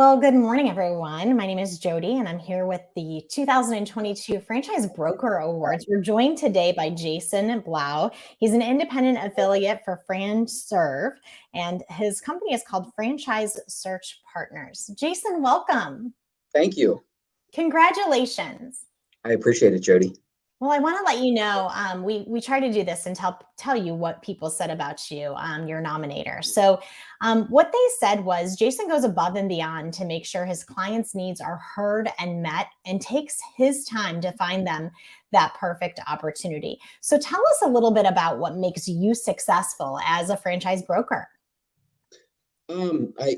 Well, good morning, everyone. My name is Jody, and I'm here with the 2022 Franchise Broker Awards. We're joined today by Jason Blough. He's an independent affiliate for FranServe, and his company is called Franchise Search Partners. Jason, welcome. Thank you. Congratulations. I appreciate it, Jody. Well, I want to let you know, we try to do this and tell you what people said about you, your nominator. So what they said was Jason goes above and beyond to make sure his clients' needs are heard and met and takes his time to find them that perfect opportunity. So tell us a little bit about what makes you successful as a franchise broker. I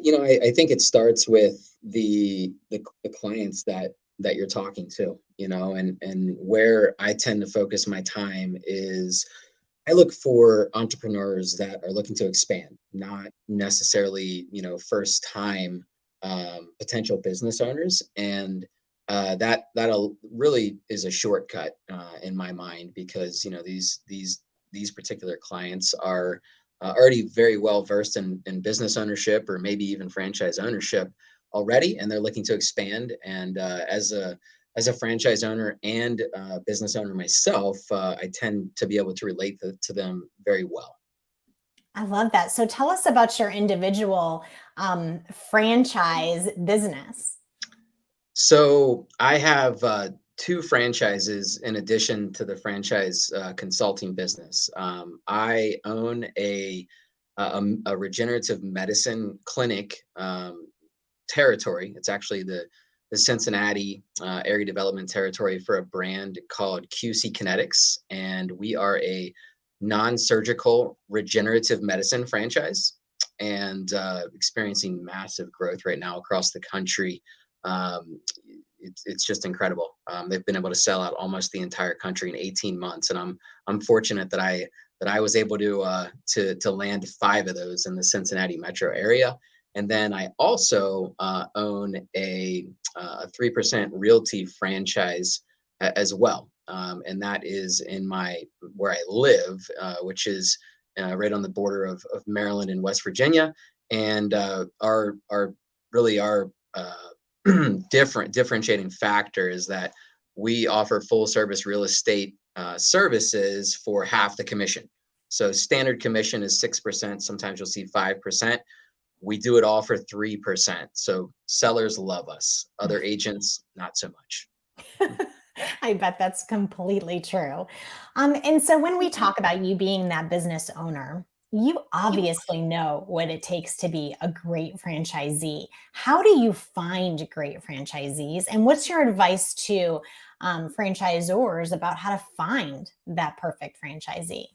think it starts with the clients that you're talking to, and where I tend to focus my time is I look for entrepreneurs that are looking to expand, not necessarily, first time potential business owners. And that'll really is a shortcut in my mind because, these particular clients are already very well versed in business ownership or maybe even franchise ownership already, and they're looking to expand. And as a franchise owner and business owner myself, I tend to be able to relate to them very well. I love that. So tell us about your individual franchise business. So I have two franchises in addition to the franchise consulting business. I own a regenerative medicine clinic territory. It's actually the Cincinnati area development territory for a brand called QC Kinetix, and we are a non-surgical regenerative medicine franchise and experiencing massive growth right now across the country. um, it's just incredible. They've been able to sell out almost the entire country in 18 months, and I'm fortunate that I was able to land 5 of those in the Cincinnati metro area. And then I also own a 3% realty franchise as well, and that is in my where I live, which is right on the border of Maryland and West Virginia. And our really our differentiating factor is that we offer full service real estate services for half the commission. So standard commission is 6%. Sometimes you'll see 5%. We do it all for 3%. So sellers love us. Other agents, not so much. I bet that's completely true. And so when we talk about you being that business owner, you obviously know what it takes to be a great franchisee. How do you find great franchisees? And what's your advice to franchisors about how to find that perfect franchisee?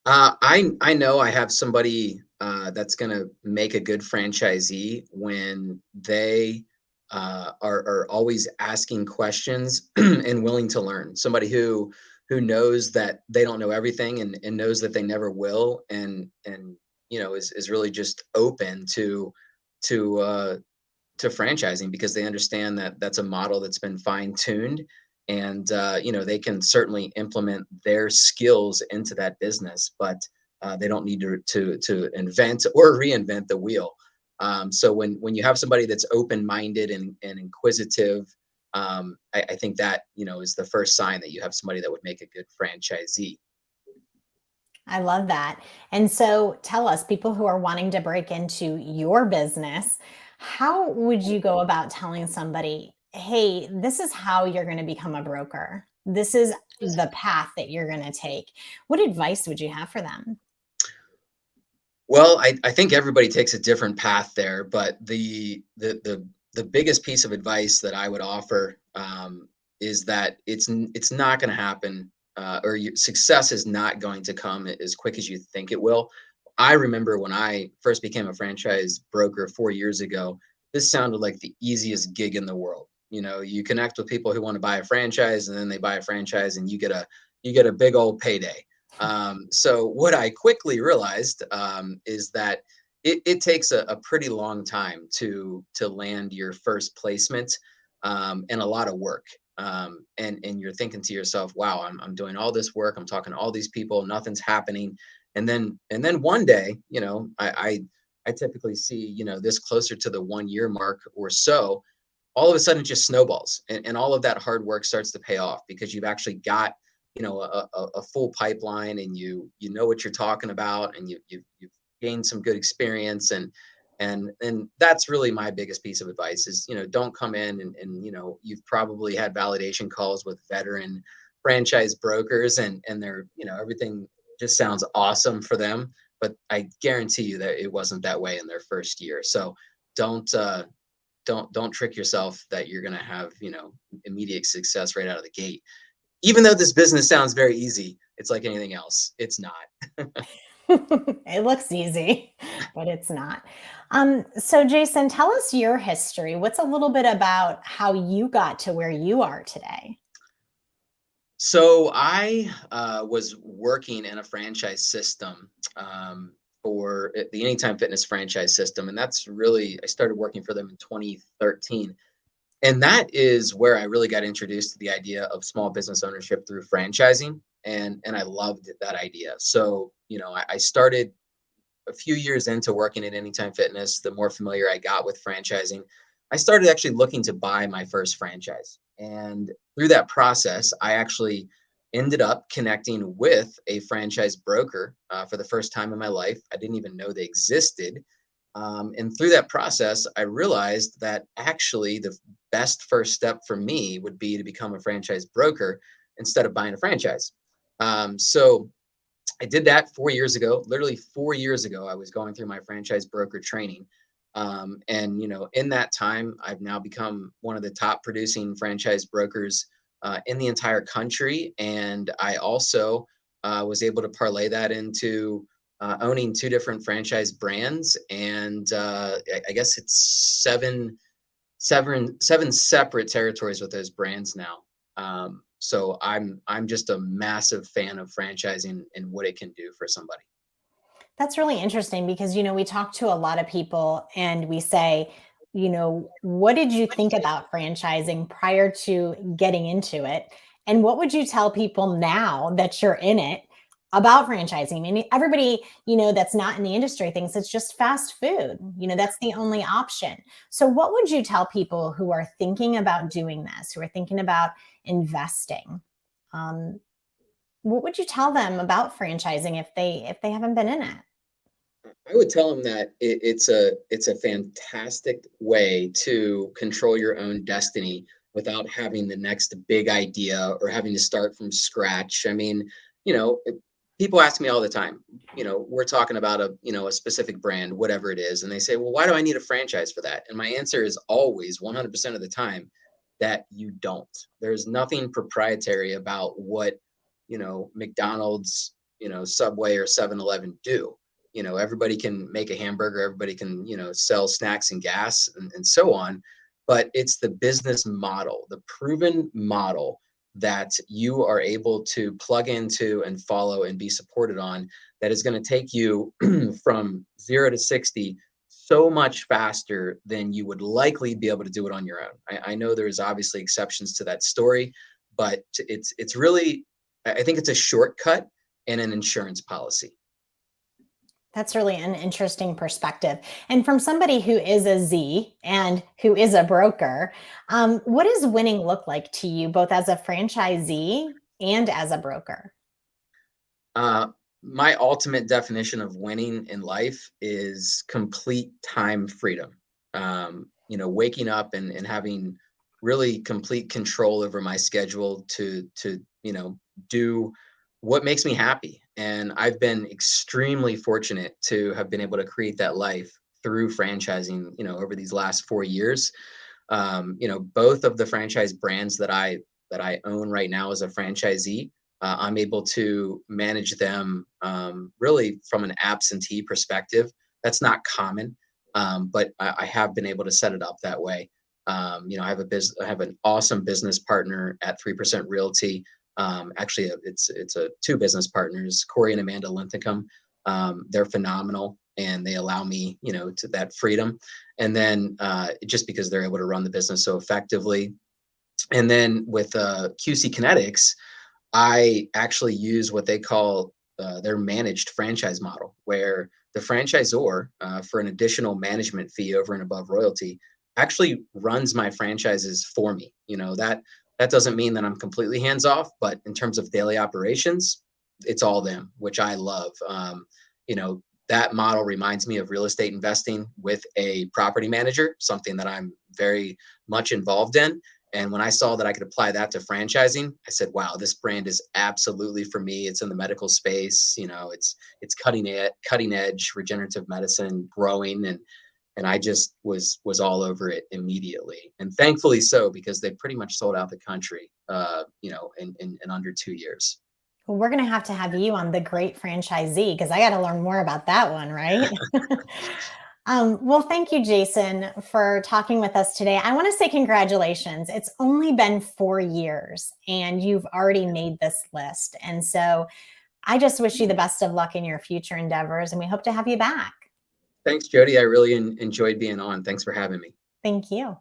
I know I have somebody that's going to make a good franchisee when they are always asking questions and willing to learn. Somebody who knows that they don't know everything and knows that they never will, and is really just open to uh, to franchising because they understand that that's a model that's been fine tuned, and they can certainly implement their skills into that business, but they don't need to invent or reinvent the wheel. So when you have somebody that's open minded and inquisitive, I think that is the first sign that you have somebody that would make a good franchisee. I love that. And so tell us, people who are wanting to break into your business, how would you go about telling somebody, hey, this is how you're going to become a broker? This is the path that you're going to take. What advice would you have for them? Well, I think everybody takes a different path there, but the biggest piece of advice that I would offer is that it's not going to happen, or success is not going to come as quick as you think it will. I remember when I first became a franchise broker 4 years ago, this sounded like the easiest gig in the world. You connect with people who want to buy a franchise, and then they buy a franchise, and you get a big old payday. So what I quickly realized is that it takes a pretty long time to land your first placement, and a lot of work. And you're thinking to yourself, wow, I'm doing all this work. I'm talking to all these people. Nothing's happening. And then one day, I typically see, this closer to the 1 year mark or so. All of a sudden it just snowballs, and all of that hard work starts to pay off because you've actually got, a full pipeline, and you know what you're talking about, and you've gained some good experience. And that's really my biggest piece of advice is, don't come in and you've probably had validation calls with veteran franchise brokers, and they're, everything just sounds awesome for them, but I guarantee you that it wasn't that way in their first year. So don't don't trick yourself that you're going to have, immediate success right out of the gate. Even though this business sounds very easy, it's like anything else, it's not. It looks easy, but it's not. So Jason, tell us your history. What's a little bit about how you got to where you are today? So I was working in a franchise system, for the Anytime Fitness franchise system, and that's really, I started working for them in 2013. And that is where I really got introduced to the idea of small business ownership through franchising, and I loved that idea. So, I started a few years into working at Anytime Fitness. The more familiar I got with franchising, I started actually looking to buy my first franchise. And through that process, I actually ended up connecting with a franchise broker for the first time in my life. I didn't even know they existed. And through that process, I realized that actually the best first step for me would be to become a franchise broker instead of buying a franchise. So I did that 4 years ago. Literally 4 years ago, I was going through my franchise broker training. And in that time, I've now become one of the top producing franchise brokers in the entire country. And I also was able to parlay that into owning two different franchise brands, and I guess it's seven separate territories with those brands now. So I'm just a massive fan of franchising and what it can do for somebody. That's really interesting because, we talk to a lot of people and we say, what did you think about franchising prior to getting into it? And what would you tell people now that you're in it about franchising? I mean, everybody, that's not in the industry thinks it's just fast food. That's the only option. So, what would you tell people who are thinking about doing this, who are thinking about investing? Um, what would you tell them about franchising if they haven't been in it? I would tell them that it's a fantastic way to control your own destiny without having the next big idea or having to start from scratch. I mean, you know, it- people ask me all the time, we're talking about a specific brand, whatever it is, and they say, "Well, why do I need a franchise for that?" And my answer is always 100% of the time that you don't. There's nothing proprietary about what, McDonald's, Subway or 7-Eleven do. Everybody can make a hamburger, everybody can, sell snacks and gas and so on, but it's the business model, the proven model that you are able to plug into and follow and be supported on, that is going to take you from 0 to 60 so much faster than you would likely be able to do it on your own. I know there's obviously exceptions to that story, but it's really, I think it's a shortcut and an insurance policy. That's really an interesting perspective. And from somebody who is a Z and who is a broker, what does winning look like to you, both as a franchisee and as a broker? Uh, my ultimate definition of winning in life is complete time freedom. Waking up and having really complete control over my schedule to do what makes me happy. And I've been extremely fortunate to have been able to create that life through franchising. Over these last 4 years, both of the franchise brands that I own right now as a franchisee, I'm able to manage them really from an absentee perspective. That's not common, but I have been able to set it up that way. I have an awesome business partner at 3% Realty. Actually, it's a two business partners, Corey and Amanda Linthicum. They're phenomenal, and they allow me, to that freedom. And then just because they're able to run the business so effectively. And then with QC Kinetix, I actually use what they call their managed franchise model, where the franchisor, for an additional management fee over and above royalty, actually runs my franchises for me. That doesn't mean that I'm completely hands off, but in terms of daily operations, it's all them, which I love. You know, that model reminds me of real estate investing with a property manager, something that I'm very much involved in. And when I saw that I could apply that to franchising, I said, "Wow, this brand is absolutely for me." It's in the medical space. It's cutting edge regenerative medicine, growing, and I just was all over it immediately, and thankfully so, because they pretty much sold out the country, in under 2 years. Well, we're going to have you on the great franchisee because I got to learn more about that one, right? Well, thank you, Jason, for talking with us today. I want to say congratulations. It's only been 4 years and you've already made this list. And so I just wish you the best of luck in your future endeavors, and we hope to have you back. Thanks, Jody. I really enjoyed being on. Thanks for having me. Thank you.